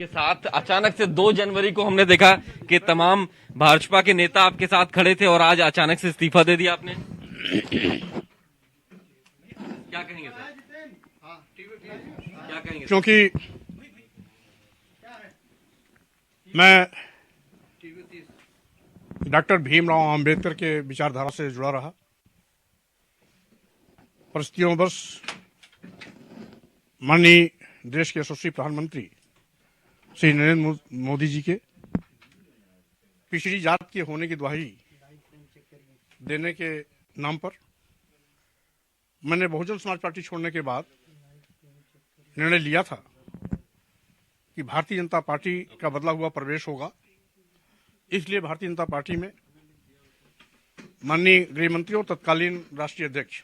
के साथ अचानक से 2 जनवरी को हमने देखा कि तमाम भाजपा के नेता आपके साथ खड़े थे और आज अचानक से इस्तीफा दे दिया आपने। क्या कहेंगे सर? क्या कहेंगे? क्योंकि मैं डॉक्टर भीमराव अंबेडकर के विचारधारा से जुड़ा रहा। परिस्थितियों बस माननीय देश के यशस्वी प्रधानमंत्री श्री नरेंद्र मोदी जी के पिछड़ी जात के होने की दुहाई देने के नाम पर मैंने बहुजन समाज पार्टी छोड़ने के बाद निर्णय लिया था कि भारतीय जनता पार्टी का बदला हुआ प्रवेश होगा। इसलिए भारतीय जनता पार्टी में माननीय गृह मंत्री और तत्कालीन राष्ट्रीय अध्यक्ष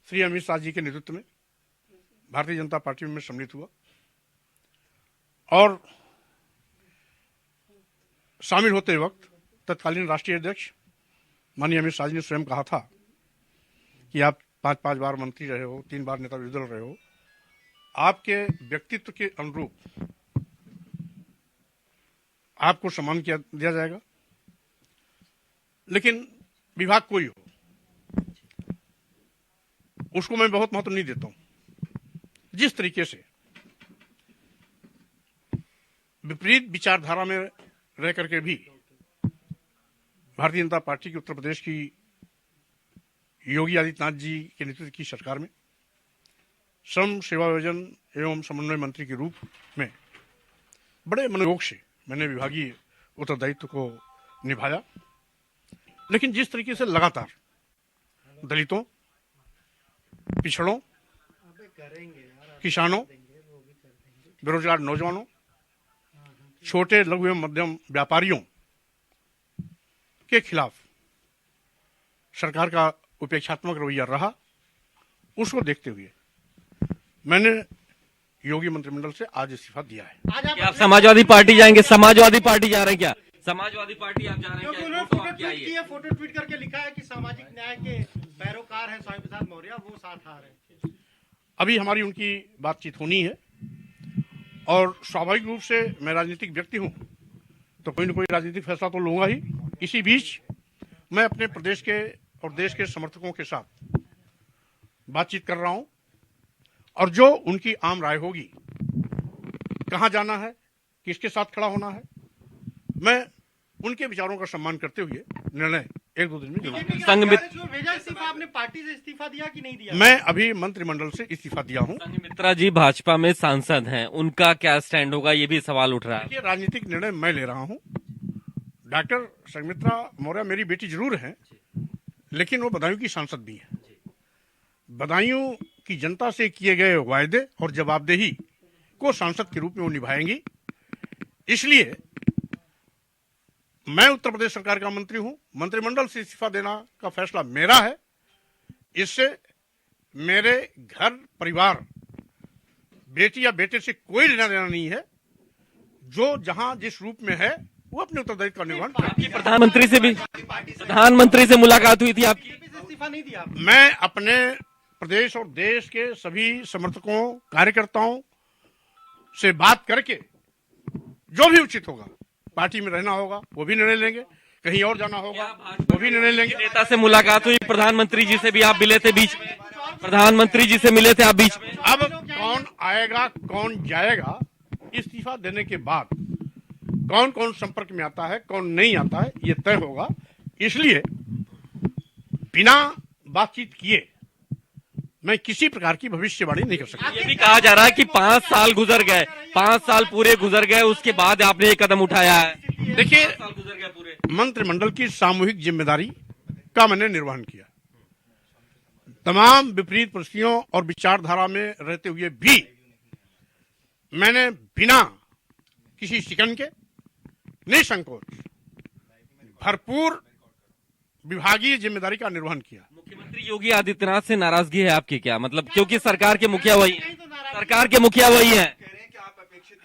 श्री अमित शाह जी के नेतृत्व में भारतीय जनता पार्टी में सम्मिलित हुआ और शामिल होते वक्त तत्कालीन राष्ट्रीय अध्यक्ष माननीय अमित शाह जी ने स्वयं कहा था कि आप 5 बार मंत्री रहे हो, 3 बार नेता विरोधी दल रहे हो, आपके व्यक्तित्व के अनुरूप आपको सम्मान दिया जाएगा, लेकिन विभाग कोई हो उसको मैं बहुत महत्व नहीं देता हूं। जिस तरीके से विपरीत विचारधारा में रह करके भी भारतीय जनता पार्टी की उत्तर प्रदेश की योगी आदित्यनाथ जी के नेतृत्व की सरकार में श्रम सेवा योजन एवं समन्वय मंत्री के रूप में बड़े मनोयोग से मैंने विभागीय उत्तरदायित्व को निभाया। लेकिन जिस तरीके से लगातार दलितों, पिछड़ों, किसानों, बेरोजगार नौजवानों, छोटे लघु एवं मध्यम व्यापारियों के खिलाफ सरकार का उपेक्षात्मक रवैया रहा, उसको देखते हुए मैंने योगी मंत्रिमंडल से आज इस्तीफा दिया है। क्या आप समाजवादी पार्टी जाएंगे? समाजवादी पार्टी जा रहे हैं क्या? समाजवादी पार्टी आप जा रहे हैं क्योंकि क्या? उन्होंने फोटो ट्वीट करके लिखा है कि सामाजिक न्याय के पैरोकार हैं स्वामी प्रसाद मौर्य, वो साथ आ रहे हैं। अभी हमारी उनकी बातचीत होनी है और स्वाभाविक रूप से मैं राजनीतिक व्यक्ति हूं तो कोई न कोई राजनीतिक फैसला तो लूंगा ही। इसी बीच मैं अपने प्रदेश के और देश के समर्थकों के साथ बातचीत कर रहा हूं और जो उनकी आम राय होगी, कहां जाना है, किसके साथ खड़ा होना है, मैं उनके विचारों का सम्मान करते हुए निर्णय 1-2 दिन में जरूर। संघ भेजा इस्तीफा आपने, पार्टी से इस्तीफा दिया कि नहीं दिया? मैं अभी मंत्रिमंडल से इस्तीफा दिया हूं। मित्रा जी भाजपा में सांसद हैं, उनका क्या स्टैंड होगा, ये भी सवाल उठ रहा है। ये राजनीतिक निर्णय मैं ले रहा हूं। डॉक्टर संघमित्रा मौर्य मेरी बेटी जरूर है, लेकिन वो बदायूं की सांसद भी है। बदायूं की जनता से किए गए वायदे और जवाबदेही को सांसद के रूप में वो निभाएंगी। इसलिए मैं उत्तर प्रदेश सरकार का मंत्री हूं, मंत्रिमंडल से इस्तीफा देना का फैसला मेरा है। इससे मेरे घर परिवार, बेटी या बेटे से कोई लेना देना नहीं है। जो जहां जिस रूप में है वो अपने उत्तरदायित्व का निर्वहन करेगी। प्रधानमंत्री से मुलाकात हुई थी आपकी? इस्तीफा नहीं दिया? मैं अपने प्रदेश और देश के सभी समर्थकों, कार्यकर्ताओं से बात करके जो भी उचित होगा, पार्टी में रहना होगा वो भी निर्णय लेंगे, कहीं और जाना होगा वो भी निर्णय लेंगे। नेता से मुलाकात हुई, प्रधानमंत्री जी से भी आप मिले थे बीच में? प्रधानमंत्री जी से मिले थे आप बीच में? अब कौन आएगा कौन जाएगा, इस्तीफा देने के बाद कौन कौन संपर्क में आता है, कौन नहीं आता है, ये तय होगा। इसलिए बिना बातचीत किए मैं किसी प्रकार की भविष्यवाणी नहीं कर सकता। ये भी कहा जा रहा है कि 5 साल गुजर गए, 5 साल पूरे गुजर गए, उसके बाद आपने ये कदम उठाया है। देखिए, 5 साल गुजर गए पूरे। मंत्रिमंडल की सामूहिक जिम्मेदारी का मैंने निर्वहन किया। तमाम विपरीत परिस्थितियों और विचारधारा में रहते हुए भी मैंने बिना किसी शिकन के, निसंकोच, भरपूर विभागीय जिम्मेदारी का निर्वहन किया। मुख्यमंत्री योगी आदित्यनाथ से नाराजगी है आपकी क्या? मतलब क्योंकि सरकार के मुखिया वही हैं, सरकार के मुखिया वही हैं,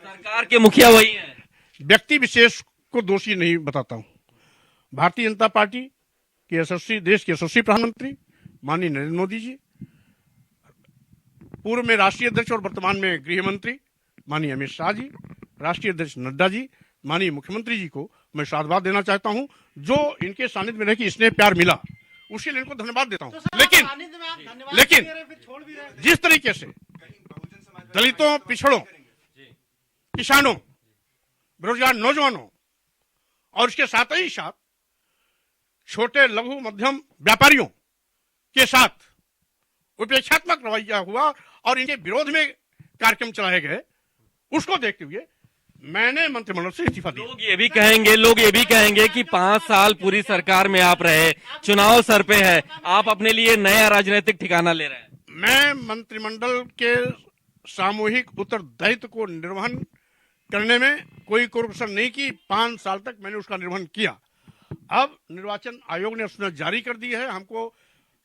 सरकार के मुखिया वही हैं। व्यक्ति विशेष को दोषी नहीं बताता हूं। भारतीय जनता पार्टी के देश के यशस्वी प्रधानमंत्री माननीय नरेंद्र मोदी जी, पूर्व में राष्ट्रीय अध्यक्ष और वर्तमान में गृह मंत्री माननीय अमित शाह जी, राष्ट्रीय अध्यक्ष नड्डा जी, माननीय मुख्यमंत्री जी को मैं साधुवाद देना चाहता हूं। जो इनके सानिध्य में रह के स्नेह प्यार मिला, उसके लिए इनको धन्यवाद देता हूं। तो सर, लेकिन सानिध्य में आप धन्यवाद लेकिन दे रहे हैं, फिर छोड़ भी रहे हैं। जिस तरीके से दलितों, पिछड़ों, किसानों, बेरोजगार नौजवानों और इसके साथ ही साथ छोटे लघु मध्यम व्यापारियों के साथ उपेक्षात्मक रवैया हुआ और इनके विरोध में कार्यक्रम चलाए गए, उसको देखते हुए मैंने मंत्रिमंडल से इस्तीफा दिया। लोग ये भी कहेंगे कि 5 साल पूरी सरकार में आप रहे, चुनाव सर पे है, आप अपने लिए नया राजनीतिक ठिकाना ले रहे हैं। मैं मंत्रिमंडल के सामूहिक उत्तरदायित्व को निर्वहन करने में कोई कोरप्शन नहीं की। 5 साल तक मैंने उसका निर्वहन किया। अब निर्वाचन आयोग ने सूचना जारी कर दी है, हमको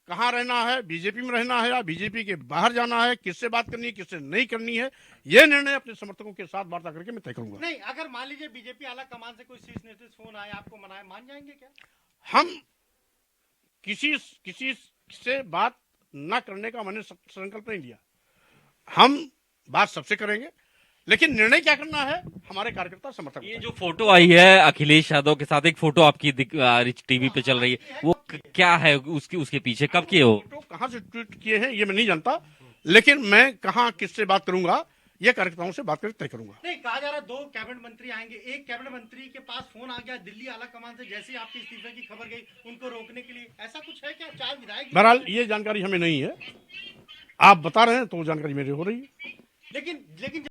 कहाँ रहना है, बीजेपी में रहना है या बीजेपी के बाहर जाना है, किससे बात करनी है, किससे नहीं करनी है, ये निर्णय अपने समर्थकों के साथ वार्ता करके मैं तय करूंगा। नहीं, अगर मान लीजिए बीजेपी आला कमान से कोई शीर्ष नेतृत्व फोन आए, आपको मनाए, मान जाएंगे क्या? हम किसी से बात न करने का मैंने संकल्प नहीं लिया। हम बात सबसे करेंगे, लेकिन निर्णय क्या करना है हमारे कार्यकर्ता समर्थक। ये जो फोटो आई है अखिलेश यादव के साथ, एक फोटो आपकी टीवी पे चल रही है, वो क्या है उसके पीछे, कब की हो? फोटो कहाँ से ट्वीट किए हैं ये मैं नहीं जानता, लेकिन मैं कहाँ किससे बात करूंगा ये कार्यकर्ताओं से बात करके तय करूंगा। नहीं, कहा जा रहा है 2 कैबिनेट मंत्री आएंगे। एक कैबिनेट मंत्री के पास फोन आ गया दिल्ली आला कमान से, जैसे ही आपके इस्तीफे की खबर गई उनको रोकने के लिए, ऐसा कुछ है क्या? 4 विधायक। बहरहाल ये जानकारी हमें नहीं है, आप बता रहे हैं तो वो जानकारी मेरी हो रही है। लेकिन